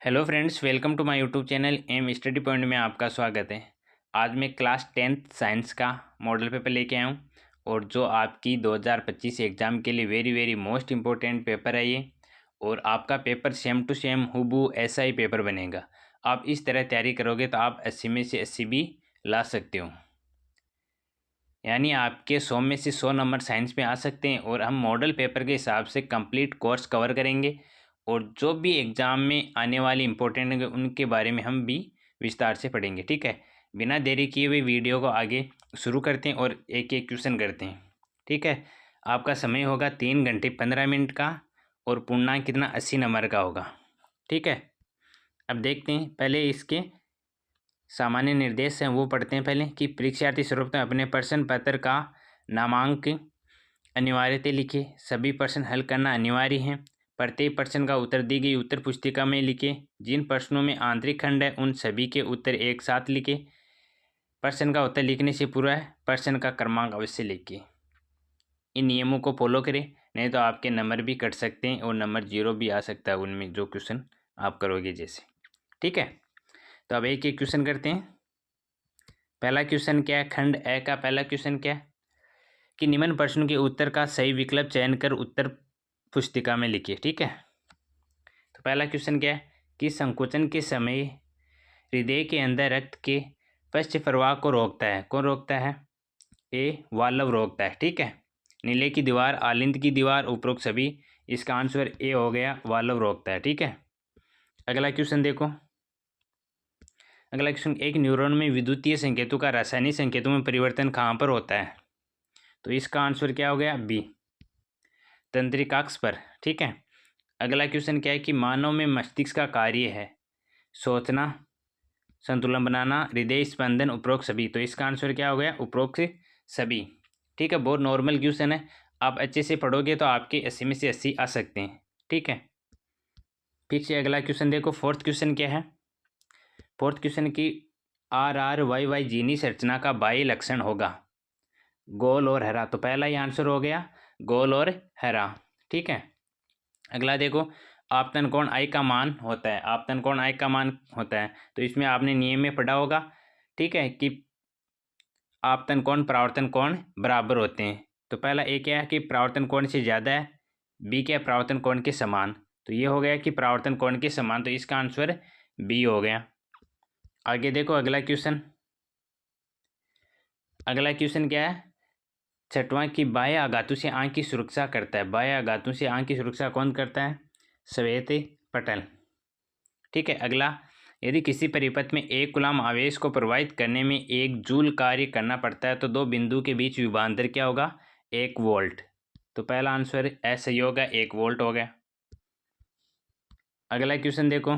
Hello friends, welcome to my YouTube channel M study point में आपका स्वागत है। आज मैं क्लास 10th साइंस का मॉडल पेपर लेके आया हूँ और जो आपकी 2025 एग्ज़ाम के लिए वेरी मोस्ट इम्पोर्टेंट पेपर है ये। और आपका पेपर सेम टू सेम हूबहू ऐसा ही पेपर बनेगा। आप इस तरह तैयारी करोगे तो आप 80 में से 80 भी ला सकते हो, यानी आपके 100 में से 100 नंबर साइंस में आ सकते हैं। और हम मॉडल पेपर के हिसाब से कंप्लीट कोर्स कवर करेंगे और जो भी एग्ज़ाम में आने वाले इंपॉर्टेंट होंगे उनके बारे में हम भी विस्तार से पढ़ेंगे। ठीक है, बिना देरी किए हुए वीडियो को आगे शुरू करते हैं और एक एक क्वेश्चन करते हैं। ठीक है, आपका समय होगा 3 घंटे 15 मिनट का और पूर्णांक कितना 80 नंबर का होगा। ठीक है, अब देखते हैं, पहले इसके सामान्य निर्देश हैं वो पढ़ते हैं पहले कि परीक्षार्थी सर्वप्रथम अपने प्रश्न पत्र का नामांक अनिवार्यता लिखे। सभी प्रश्न हल करना अनिवार्य है। प्रत्येक प्रश्न का उत्तर दी गई उत्तर पुस्तिका में लिखे। जिन प्रश्नों में आंतरिक खंड है उन सभी के उत्तर एक साथ लिखे। प्रश्न का उत्तर लिखने से पूरा है, प्रश्न का क्रमांक अवश्य लिखे। इन नियमों को फॉलो करें, नहीं तो आपके नंबर भी कट सकते हैं और नंबर 0 भी आ सकता है उनमें जो क्वेश्चन आप करोगे जैसे। ठीक है, तो अब एक एक क्वेश्चन करते हैं। पहला क्वेश्चन क्या है, खंड ए का पहला क्वेश्चन क्या है कि निम्न प्रश्न के उत्तर का सही विकल्प चयन कर उत्तर पुस्तिका में लिखिए। ठीक है, तो पहला क्वेश्चन क्या है कि संकोचन के समय हृदय के अंदर रक्त के पश्च प्रवाह को रोकता है। कौन रोकता है? ए, वाल्व रोकता है। ठीक है, नीले की दीवार, आलिंद की दीवार, उपरोक्त सभी। इसका आंसर ए हो गया, वाल्व रोकता है। ठीक है, अगला क्वेश्चन देखो। अगला क्वेश्चन, एक न्यूरॉन में विद्युतीय संकेतों का रासायनिक संकेतों में परिवर्तन कहाँ पर होता है? तो इसका आंसर क्या हो गया? बी, तंत्रिकाक्ष पर। ठीक है, अगला क्वेश्चन क्या है कि मानव में मस्तिष्क का कार्य है सोचना, संतुलन बनाना, हृदय स्पंदन, उपरोक्त सभी। तो इसका आंसर क्या हो गया? उपरोक्त सभी। ठीक है, बहुत नॉर्मल क्वेश्चन है, आप अच्छे से पढ़ोगे तो आपके 80 में से 80 आ सकते हैं। ठीक है, फिर से अगला क्वेश्चन देखो। फोर्थ क्वेश्चन क्या है? फोर्थ क्वेश्चन की RRYY जीनी संरचना का बाह्य लक्षण होगा गोल और हरा। तो पहला ही आंसर हो गया गोल और हरा। ठीक है, अगला देखो, आपतन कोण आई का मान होता है। आपतन कोण आई का मान होता है तो इसमें आपने नियम में पढ़ा होगा। ठीक है, कि आपतन कोण परावर्तन कोण बराबर होते हैं। तो पहला ए क्या है कि परावर्तन कोण से ज़्यादा है, बी क्या है परावर्तन कोण के समान। तो ये हो गया कि परावर्तन कोण के समान, तो इसका आंसर बी हो गया। आगे देखो अगला क्वेश्चन। अगला क्वेश्चन क्या है? छठवां की बाह्य आघातों से आंख की सुरक्षा करता है। बाह्य आघातों से आंख की सुरक्षा कौन करता है? श्वेत पटल। ठीक है, अगला, यदि किसी परिपथ में एक कूलम आवेश को प्रवाहित करने में 1 जूल कार्य करना पड़ता है तो दो बिंदु के बीच विभवांतर क्या होगा? 1 वोल्ट। तो पहला आंसर ऐसा ही होगा, 1 वोल्ट हो गया। अगला क्वेश्चन देखो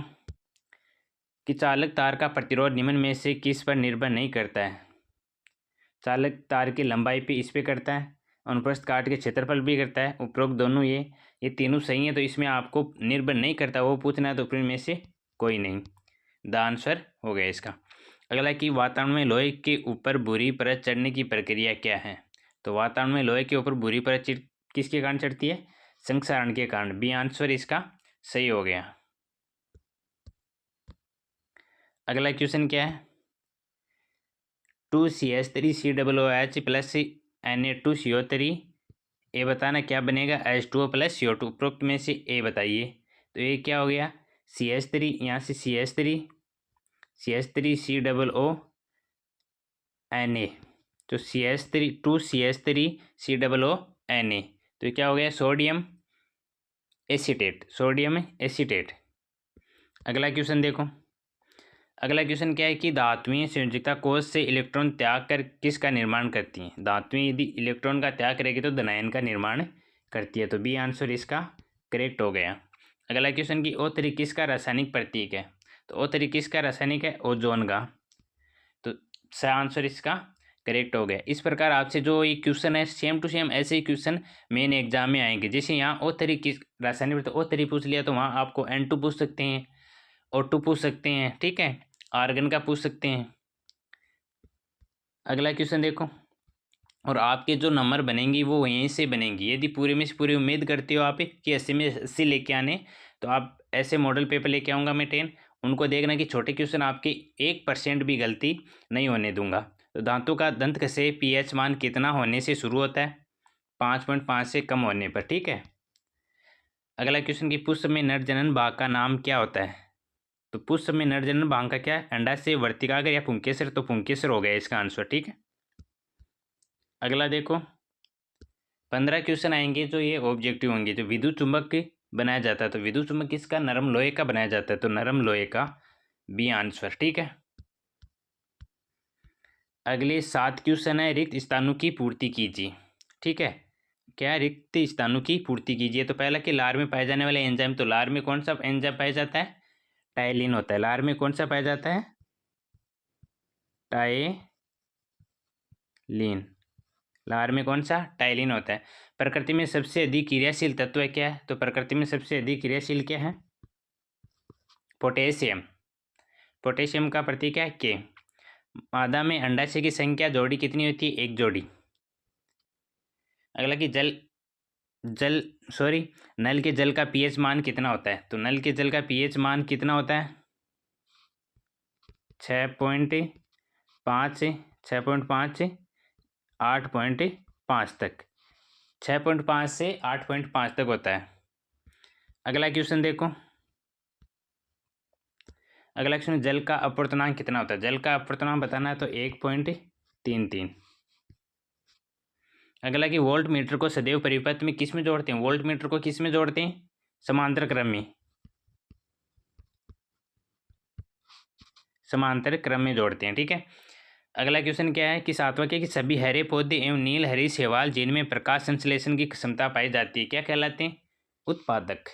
कि चालक तार का प्रतिरोध निम्न में से किस पर निर्भर नहीं करता है? चालक तार की लंबाई पे इस पे करता है, अनुप्रस्थ काट के क्षेत्रफल भी करता है, उपरोक्त दोनों ये तीनों सही है। तो इसमें आपको निर्भर नहीं करता वो पूछना है, तो फिर में से कोई नहीं। द आंसर हो गया इसका। अगला कि वातावरण में लोहे के ऊपर बुरी परत चढ़ने की प्रक्रिया क्या है? तो वातावरण में लोहे के ऊपर बुरी परत किसके कारण चढ़ती है? संक्षारण के कारण। बी आंसर इसका सही हो गया। अगला क्वेश्चन क्या है? 2CH3COOH प्लस Na2CO3 ए बताना क्या बनेगा? H2O plus CO2। उपरोक्त में से ए बताइए। तो ये क्या हो गया? CH3, यहाँ से CH3COONA। तो CH3 2CH3COONA, तो क्या हो गया? Sodium acetate, sodium acetate. अगला क्वेश्चन देखो। अगला क्वेश्चन क्या है कि धात्वियाँ संयोजकता कोष से इलेक्ट्रॉन त्याग कर किसका निर्माण करती हैं? धात्वियाँ यदि इलेक्ट्रॉन का त्याग करेगी तो धनायन का निर्माण करती है। तो बी आंसर इसका करेक्ट हो गया। अगला क्वेश्चन की O3 किसका रासायनिक प्रतीक है? तो O3 किसका रासायनिक है? ओजोन का। तो सही आंसर इसका करेक्ट हो गया। इस प्रकार आपसे जो ये क्वेश्चन है सेम टू सेम ऐसे ही क्वेश्चन मेन एग्जाम में आएंगे। जैसे यहाँ O3 किस रासायनिक, तो O3 पूछ लिया तो वहाँ आपको N2 पूछ सकते हैं, O2 पूछ सकते हैं। ठीक है, आर्गन का पूछ सकते हैं। अगला क्वेश्चन देखो, और आपके जो नंबर बनेंगी वो यहीं से बनेंगी। यदि पूरे में से पूरी उम्मीद करते हो आप कि 80 में 80 लेके आने, तो आप ऐसे मॉडल पेपर लेके आऊँगा मैं 10, उनको देखना कि छोटे क्वेश्चन आपके 1% भी गलती नहीं होने दूंगा। तो दांतों का दंत से पीएच मान कितना होने से शुरू होता है? 5.5 से कम होने पर, ठीक है। अगला क्वेश्चन कि पुष्प में नर जनन भाग का नाम क्या होता है? तो पुष्प में नर जनन भाग का क्या है? अंडाशय, वर्तिकाग्र या पुंकेसर? तो पुंकेसर हो गया इसका आंसर, ठीक है। अगला देखो 15 क्वेश्चन आएंगे जो ये ऑब्जेक्टिव होंगे। जो विद्युत चुंबक बनाया जाता है, तो विद्युत चुंबक किसका? नरम लोहे का बनाया जाता है, तो नरम लोहे का बी आंसर, ठीक है। अगले 7 क्वेश्चन है रिक्त स्थानों की पूर्ति कीजिए, ठीक है। क्या? रिक्त स्थानों की पूर्ति कीजिए। तो पहला कि लार में पाए जाने वाले एंजाइम, तो लार में कौन सा एंजाइम पाया जाता है? टाइलिन होता है। लार में कौन सा पाया जाता है? टाइलिन। लार में कौन सा? टाइलिन होता है। प्रकृति में सबसे अधिक क्रियाशील तत्व है क्या है? तो प्रकृति में सबसे अधिक क्रियाशील क्या है? पोटेशियम। पोटेशियम का प्रतीक है के। मादा में अंडाशय की संख्या जोड़ी कितनी होती है? एक जोड़ी। अगला कि नल के जल का पीएच मान कितना होता है? तो नल के जल का पीएच मान कितना होता है? 6.5 8.5 तक। 6.5 से 8.5 तक होता है। अगला क्वेश्चन देखो। अगला क्वेश्चन, जल का अपवर्तनांक कितना होता है? जल का अपवर्तनांक बताना है तो 1.33। अगला कि वोल्ट मीटर को सदैव परिपथ में किस में जोड़ते हैं? वोल्ट मीटर को किस में जोड़ते हैं? समांतर क्रम में। समांतर क्रम में जोड़ते हैं, ठीक है। अगला क्वेश्चन क्या है कि 7वां क्या कि सभी हरे पौधे एवं नील हरी शैवाल जिनमें प्रकाश संश्लेषण की क्षमता पाई जाती है क्या कहलाते हैं? उत्पादक।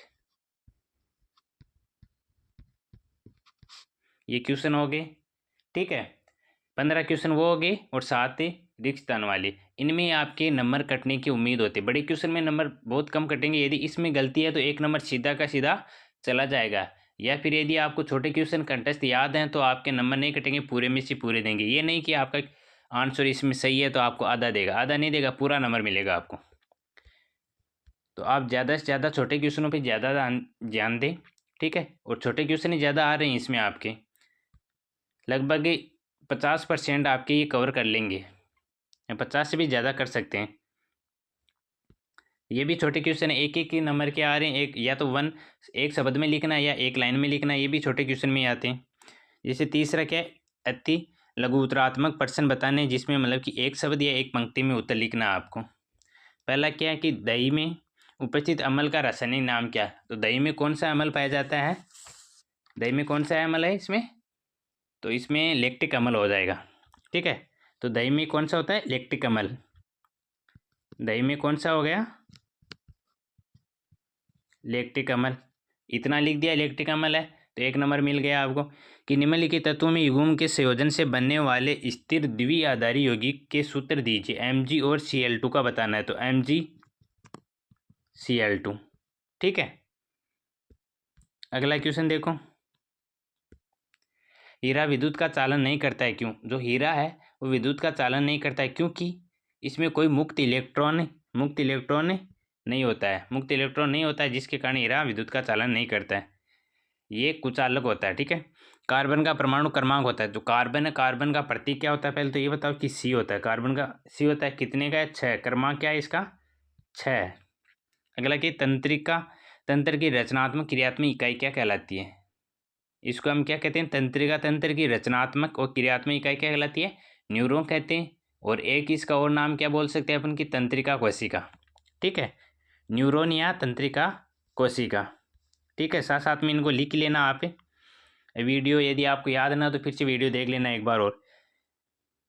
ये क्वेश्चन हो गए, ठीक है। 15 क्वेश्चन वो हो गए और 7 रिक्त स्थान वाले। इनमें आपके नंबर कटने की उम्मीद होती है। बड़े क्वेश्चन में नंबर बहुत कम कटेंगे। यदि इसमें गलती है तो 1 नंबर सीधा का सीधा चला जाएगा, या फिर यदि आपको छोटे क्वेश्चन कंटेस्ट याद हैं तो आपके नंबर नहीं कटेंगे, पूरे में से पूरे देंगे। ये नहीं कि आपका आंसर इसमें सही है तो आपको आधा देगा, आधा नहीं देगा, पूरा नंबर मिलेगा आपको। तो आप ज़्यादा से ज़्यादा छोटे क्वेश्चनों पर ज़्यादा ध्यान दें, ठीक है। और छोटे क्वेश्चन ही ज़्यादा आ रहे हैं इसमें, आपके लगभग 50% आपके ये कवर कर लेंगे, या 50 से भी ज़्यादा कर सकते हैं। ये भी छोटे क्वेश्चन है, एक एक नंबर के आ रहे हैं। एक या तो एक शब्द में लिखना है या एक लाइन में लिखना है, ये भी छोटे क्वेश्चन में आते हैं। जैसे तीसरा क्या है, अति लघु उत्तरात्मक प्रश्न बताने, जिसमें मतलब कि एक शब्द या एक पंक्ति में उत्तर लिखना है आपको। पहला क्या है कि दही में उपस्थित अम्ल का रासायनिक नाम क्या है? तो दही में कौन सा अम्ल पाया जाता है? दही में कौन सा अम्ल है इसमें? तो इसमें लैक्टिक अम्ल हो जाएगा, ठीक है। तो दही में कौन सा होता है? लैक्टिक अम्ल। दही में कौन सा हो गया? लैक्टिक अम्ल। इतना लिख दिया लैक्टिक अम्ल है, तो 1 नंबर मिल गया आपको। कि निम्नलिखित तत्वों में युग्म के संयोजन से बनने वाले स्थिर द्विआधारी यौगिक के सूत्र दीजिए। Mg और Cl2 का बताना है, तो MgCl2, ठीक है। अगला क्वेश्चन देखो। हीरा विद्युत का चालन नहीं करता है, क्यों? जो हीरा है वो विद्युत का चालन नहीं करता है क्योंकि इसमें कोई मुक्त इलेक्ट्रॉन नहीं होता है। मुक्त इलेक्ट्रॉन नहीं होता है, जिसके कारण हीरा विद्युत का चालन नहीं करता है। ये कुचालक होता है, ठीक है। कार्बन का परमाणु क्रमांक होता है। जो कार्बन है, कार्बन का प्रतीक क्या होता है? पहले तो ये बताओ कि सी होता है। कार्बन का सी होता है, कितने का है? 6। क्रमांक क्या है इसका? 6। अगला कि तंत्र की रचनात्मक क्रियात्मक इकाई क्या कहलाती है? इसको हम क्या कहते हैं? तंत्र की रचनात्मक और क्रियात्मक इकाई क्या कहलाती है? न्यूरॉन कहते हैं। और एक इसका और नाम क्या बोल सकते हैं अपन की? तंत्रिका कोशिका, ठीक है। न्यूरॉन या तंत्रिका कोशिका, ठीक है। साथ साथ में इनको लिख लेना आप। वीडियो यदि आपको याद ना तो फिर से वीडियो देख लेना एक बार और।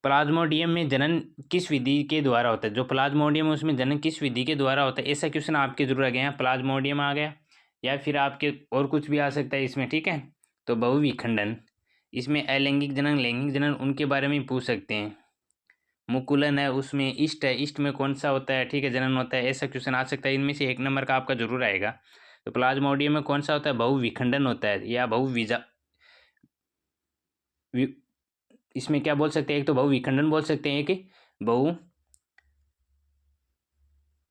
प्लाज्मोडियम में जनन किस विधि के द्वारा होता है? जो प्लाज्मोडियम है उसमें जनन किस विधि के द्वारा होता है? ऐसा क्वेश्चन आपके जरूर आ गए हैं। प्लाज्मोडियम आ गया, या फिर आपके और कुछ भी आ सकता है इसमें, ठीक है। तो बहुविखंडन, इसमें अलैंगिक जनन, लैंगिक जनन, उनके बारे में पूछ सकते हैं। मुकुलन है, उसमें ईस्ट है, ईस्ट में कौन सा होता है, ठीक है, जनन होता है। ऐसा क्वेश्चन आ सकता है। इनमें से 1 नंबर का आपका जरूर आएगा। तो प्लाज्मोडियम में कौन सा होता है? बहुविखंडन होता है, या इसमें क्या बोल सकते हैं? एक तो बहुविखंडन बोल सकते हैं, एक बहु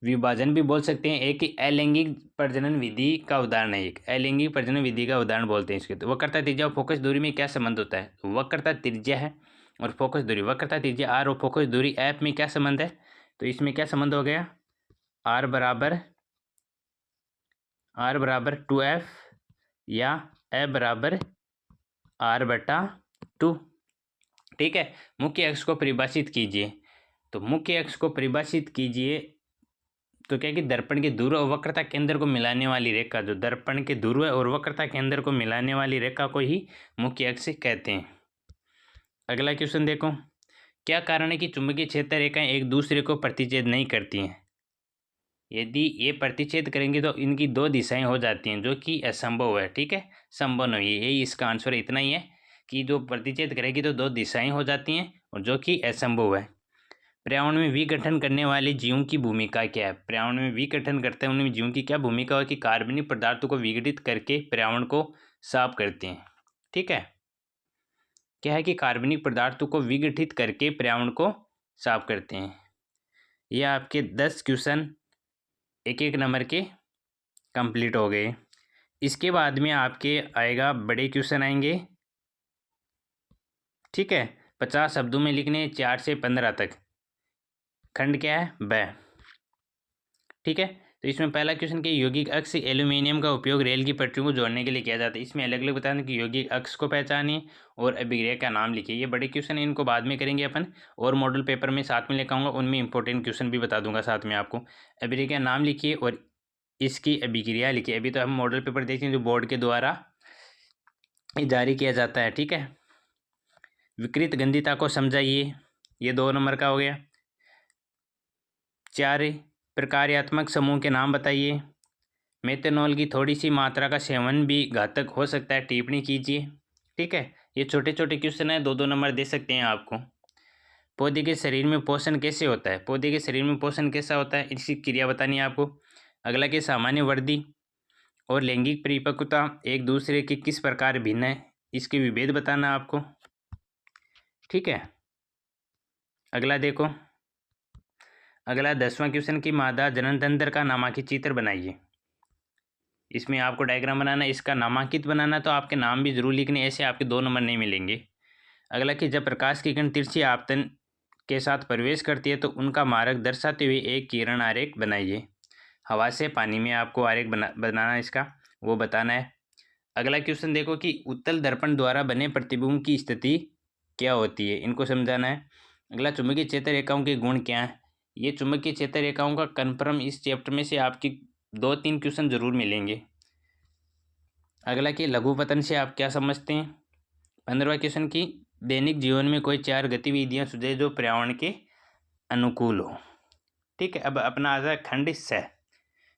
विभाजन भी बोल सकते हैं। एक अलैंगिक प्रजनन विधि का उदाहरण है, एक अलैंगिक प्रजनन विधि का उदाहरण बोलते हैं इसके। तो वक्रता त्रिज्या और फोकस दूरी में क्या संबंध होता है? तो वक्रता त्रिज्या है और फोकस दूरी, वक्रता त्रिज्या आर और फोकस दूरी एफ में क्या संबंध है? तो इसमें क्या संबंध हो गया? आर बराबर 2f या एफ बराबर r/2। ठीक है। मुख्य अक्ष को परिभाषित कीजिए। तो मुख्य अक्ष को परिभाषित कीजिए तो क्या कि दर्पण के ध्रुव और वक्रता केंद्र को मिलाने वाली रेखा, जो दर्पण के ध्रुव और वक्रता केंद्र को मिलाने वाली रेखा को ही मुख्य अक्ष कहते हैं। अगला क्वेश्चन देखो, क्या कारण है कि चुंबकीय क्षेत्र रेखाएं एक दूसरे को प्रतिच्छेद नहीं करती हैं? यदि ये प्रतिच्छेद करेंगे तो इनकी दो दिशाएं हो जाती हैं, जो कि असंभव है। ठीक है, संभव नहीं है, यही इसका आंसर इतना ही है कि जो प्रतिच्छेद करेगी तो दो दिशाएं हो जाती हैं और जो कि असंभव है। पर्यावरण में विघटन करने वाले जीवों की भूमिका क्या है? पर्यावरण में विघटन करते हैं उनमें जीवों की क्या भूमिका है? कि कार्बनिक पदार्थों को विघटित करके पर्यावरण को साफ करते हैं। ठीक है, क्या है कि कार्बनिक पदार्थों को विघटित करके पर्यावरण को साफ करते हैं। ये आपके 10 क्वेश्चन एक एक नंबर के कंप्लीट हो गए। इसके बाद में आपके आएगा बड़े क्वेश्चन आएंगे। ठीक है, 50 शब्दों में लिखने, 4 से 15 तक। खंड क्या है? ब। ठीक है, तो इसमें पहला क्वेश्चन कि यौगिक अक्ष एल्यूमिनियम का उपयोग रेल की पटरियों को जोड़ने के लिए किया जाता है। इसमें अलग अलग बताना कि यौगिक अक्ष को पहचानिए और अभिक्रिया का नाम लिखिए। ये बड़े क्वेश्चन है, इनको बाद में करेंगे अपन, और मॉडल पेपर में साथ में लेकर आऊँगा, उनमें इंपॉर्टेंट क्वेश्चन भी बता दूंगा साथ में आपको। अभिक्रिया का नाम लिखिए और इसकी अभिक्रिया लिखिए। अभी तो हम मॉडल पेपर देखते हैं जो बोर्ड के द्वारा जारी किया जाता है। ठीक है, विकृत गंधिता को समझाइए, ये 2 नंबर का हो गया। 4 प्रकार्यात्मक समूह के नाम बताइए। मेथनॉल की थोड़ी सी मात्रा का सेवन भी घातक हो सकता है, टिप्पणी कीजिए। ठीक है, ये छोटे छोटे क्वेश्चन है, 2-2 नंबर दे सकते हैं आपको। पौधे के शरीर में पोषण कैसे होता है? पौधे के शरीर में पोषण कैसा होता है, इसकी क्रिया बतानी है आपको। अगला कि सामान्य वृद्धि और लैंगिक परिपक्वता एक दूसरे के किस प्रकार भिन्न है, इसके विभेद बताना है आपको। ठीक है, अगला देखो, अगला 10वां क्वेश्चन की मादा जननतंत्र का नामांकित चित्र बनाइए। इसमें आपको डायग्राम बनाना, इसका नामांकित बनाना, तो आपके नाम भी जरूर लिखने, ऐसे आपके 2 नंबर नहीं मिलेंगे। अगला कि जब प्रकाश की किरण तिरछी आपतन के साथ प्रवेश करती है तो उनका मार्ग दर्शाते हुए एक किरण आरेख बनाइए। हवा से पानी में आपको आरेख बनाना इसका, वो बताना है। अगला क्वेश्चन देखो कि उत्तल दर्पण द्वारा बने प्रतिबिंब की स्थिति क्या होती है, इनको समझाना है। अगला चुंबकीय क्षेत्र रेखाओं के गुण क्या है? ये चुंबकीय क्षेत्र रेखाओं का कन्फर्म इस चैप्टर में से आपकी 2-3 क्वेश्चन जरूर मिलेंगे। अगला कि लघुपतन से आप क्या समझते हैं? 15वां क्वेश्चन की दैनिक जीवन में कोई 4 गतिविधियां सुझाए जो पर्यावरण के अनुकूल हो। ठीक है, अब अपना आ जाए खंड स,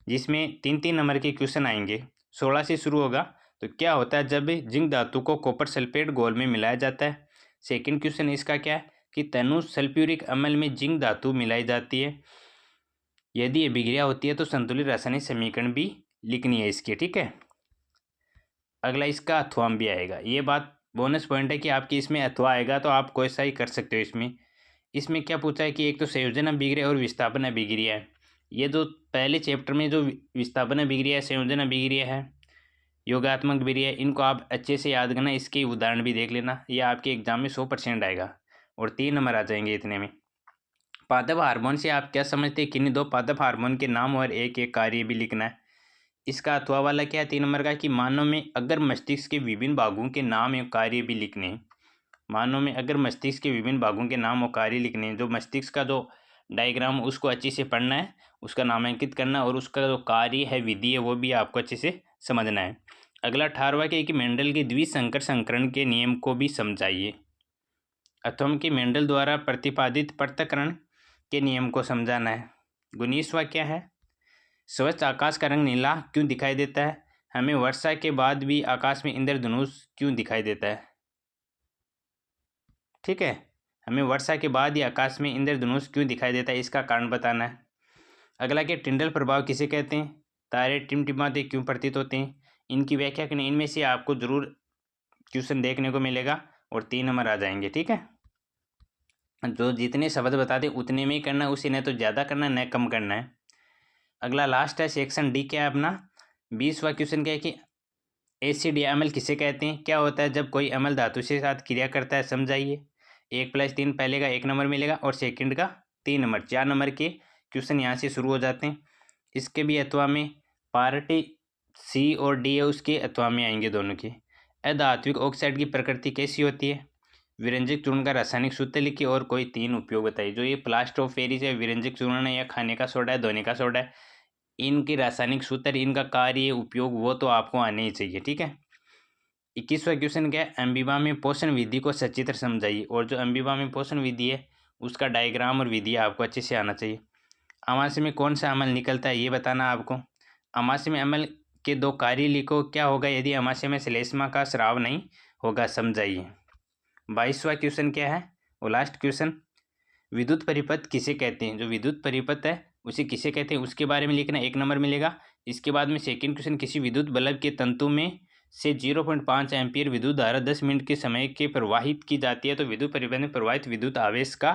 जिसमें 3-3 नंबर के क्वेश्चन आएंगे। 16 से शुरू होगा। तो क्या होता है जब जिंक धातु को कॉपर सल्फेट घोल में मिलाया जाता है? सेकंड क्वेश्चन इसका क्या है कि तनु सल्फ्यूरिक अम्ल में जिंक धातु मिलाई जाती है। यदि अभिक्रिया होती है तो संतुलित रासायनिक समीकरण भी लिखनी है इसकी। ठीक है, अगला इसका अथवा भी आएगा। ये बात बोनस पॉइंट है कि आपकी इसमें अथवा आएगा तो आप कोई सा ही कर सकते हो इसमें। इसमें क्या पूछा है कि एक तो संयोजन अभिक्रिया और विस्थापन अभिक्रिया है। ये जो पहले चैप्टर में जो विस्थापन अभिक्रिया है, संयोजन अभिक्रिया है, योगात्मक अभिक्रिया है, इनको आप अच्छे से याद करना, इसके उदाहरण भी देख लेना। ये आपके एग्जाम में 100% आएगा और 3 नंबर आ जाएंगे इतने में। पादप हार्मोन से आप क्या समझते हैं? किन्हीं 2 पादप हार्मोन के नाम और एक एक कार्य भी लिखना है। इसका अथवा वाला क्या है 3 नंबर का कि मानव में अगर मस्तिष्क के विभिन्न भागों के नाम एवं कार्य भी लिखने हैं। मानव में अगर मस्तिष्क के विभिन्न भागों के नाम और कार्य लिखने हैं, जो मस्तिष्क का जो डायग्राम उसको अच्छे से पढ़ना है, उसका नामांकित करना, और उसका जो कार्य है, विधि है, वो भी आपको अच्छे से समझना है। अगला 18वां क्या है कि मेंडल के द्विसंकर संकरण के नियम को भी समझाइए। अथवा कि मेंडल द्वारा प्रतिपादित पृथक्करण के नियम को समझाना है। 19वां क्या है, स्वच्छ आकाश का रंग नीला क्यों दिखाई देता है? हमें वर्षा के बाद भी आकाश में इंद्रधनुष क्यों दिखाई देता है? ठीक है, हमें वर्षा के बाद ही आकाश में इंद्रधनुष क्यों दिखाई देता है, इसका कारण बताना है। अगला कि टिंडल प्रभाव किसे कहते हैं? तारे टिमटिमाते क्यों प्रतीत होते हैं, इनकी व्याख्या करनी। इनमें से आपको जरूर क्वेश्चन देखने को मिलेगा और 3 नंबर आ जाएंगे। ठीक है, जो जितने शब्द बताते उतने में ही करना, उसे न तो ज़्यादा करना न कम करना है। अगला लास्ट है सेक्शन डी, क्या है अपना 20वां क्वेश्चन क्या है कि एसिड या अम्ल किसे कहते हैं, क्या होता है जब कोई अम्ल धातु के साथ क्रिया करता है, समझाइए। 1+3 पहले का 1 नंबर मिलेगा और सेकंड का 3 नंबर, 4 नंबर के क्वेश्चन यहाँ से शुरू हो जाते हैं। इसके भी अथवा में पार्टी सी और डी है उसके अथवा में आएंगे दोनों के। अधात्विक ऑक्साइड की प्रकृति कैसी होती है, विरंजक चूर्ण का रासायनिक सूत्र लिखिए और कोई 3 उपयोग बताइए। जो ये प्लास्टर ऑफ पेरिस है, विरंजक चूर्ण है या खाने का सोडा है, धोने का सोडा है, इनके रासायनिक सूत्र, इनका कार्य, उपयोग वो तो आपको आने ही चाहिए, ठीक है। 21वां क्वेश्चन क्या है, अम्बिवा में पोषण विधि को सचित्र समझाइए। और जो अम्बिवा में पोषण विधि है उसका डायग्राम और विधि आपको अच्छे से आना चाहिए। अमाशय में कौन सा अम्ल निकलता है ये बताना आपको। अमाशय में अम्ल के 2 कार्य लिखो, क्या होगा यदि अमाशय में श्लेष्मा का स्राव नहीं होगा, समझाइए। 22वां क्वेश्चन क्या है, वो लास्ट क्वेश्चन, विद्युत परिपथ किसे कहते हैं। जो विद्युत परिपथ है उसे किसे कहते हैं उसके बारे में लिखना, 1 नंबर मिलेगा। इसके बाद में सेकंड क्वेश्चन, किसी विद्युत बल्ब के तंतु में से 0.5 एम्पीयर विद्युत धारा 10 मिनट के समय के प्रवाहित की जाती है, तो विद्युत परिपथ में प्रवाहित विद्युत आवेश का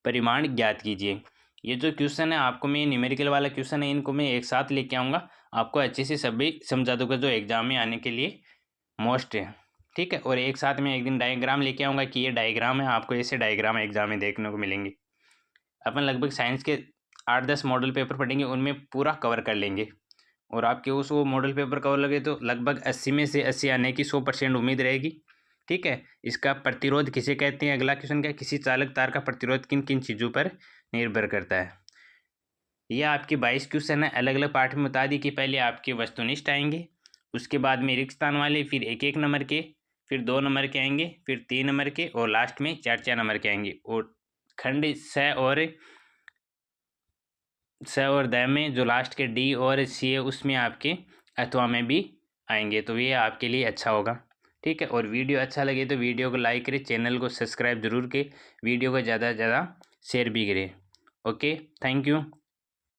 परिमाण ज्ञात कीजिए। ये जो क्वेश्चन है आपको मैं न्यूमेरिकल वाला क्वेश्चन है, इनको मैं एक साथ लेके आऊँगा, आपको अच्छे से सभी समझा दूंगा जो एग्जाम में आने के लिए मोस्ट है, ठीक है। और एक साथ में एक दिन डायग्राम लेके आऊँगा कि ये डायग्राम है, आपको ऐसे डायग्राम एग्जाम में देखने को मिलेंगे। अपन लगभग साइंस के 8-10 मॉडल पेपर पढ़ेंगे, उनमें पूरा कवर कर लेंगे। और आपके उस वो मॉडल पेपर कवर लगे तो लगभग 80 में से 80 आने की 100% उम्मीद रहेगी, ठीक है। इसका प्रतिरोध किसे कहते हैं, अगला क्वेश्चन क्या, किसी चालक तार का प्रतिरोध किन किन चीज़ों पर निर्भर करता है। ये आपके 22 क्वेश्चन है, अलग अलग पार्ट में बता दी कि पहले आपके वस्तुनिष्ठ आएंगे, उसके बाद में रिक्त स्थान वाले, फिर 1-1 नंबर के, फिर 2 नंबर के आएंगे, फिर 3 नंबर के और लास्ट में 4-4 नंबर के आएंगे। और खंड स और द में जो लास्ट के डी और सी है उसमें आपके अथवा में भी आएंगे, तो ये आपके लिए अच्छा होगा, ठीक है। और वीडियो अच्छा लगे तो वीडियो को लाइक करें, चैनल को सब्सक्राइब जरूर करें, वीडियो को ज़्यादा से ज़्यादा शेयर भी करें। Okay, thank you.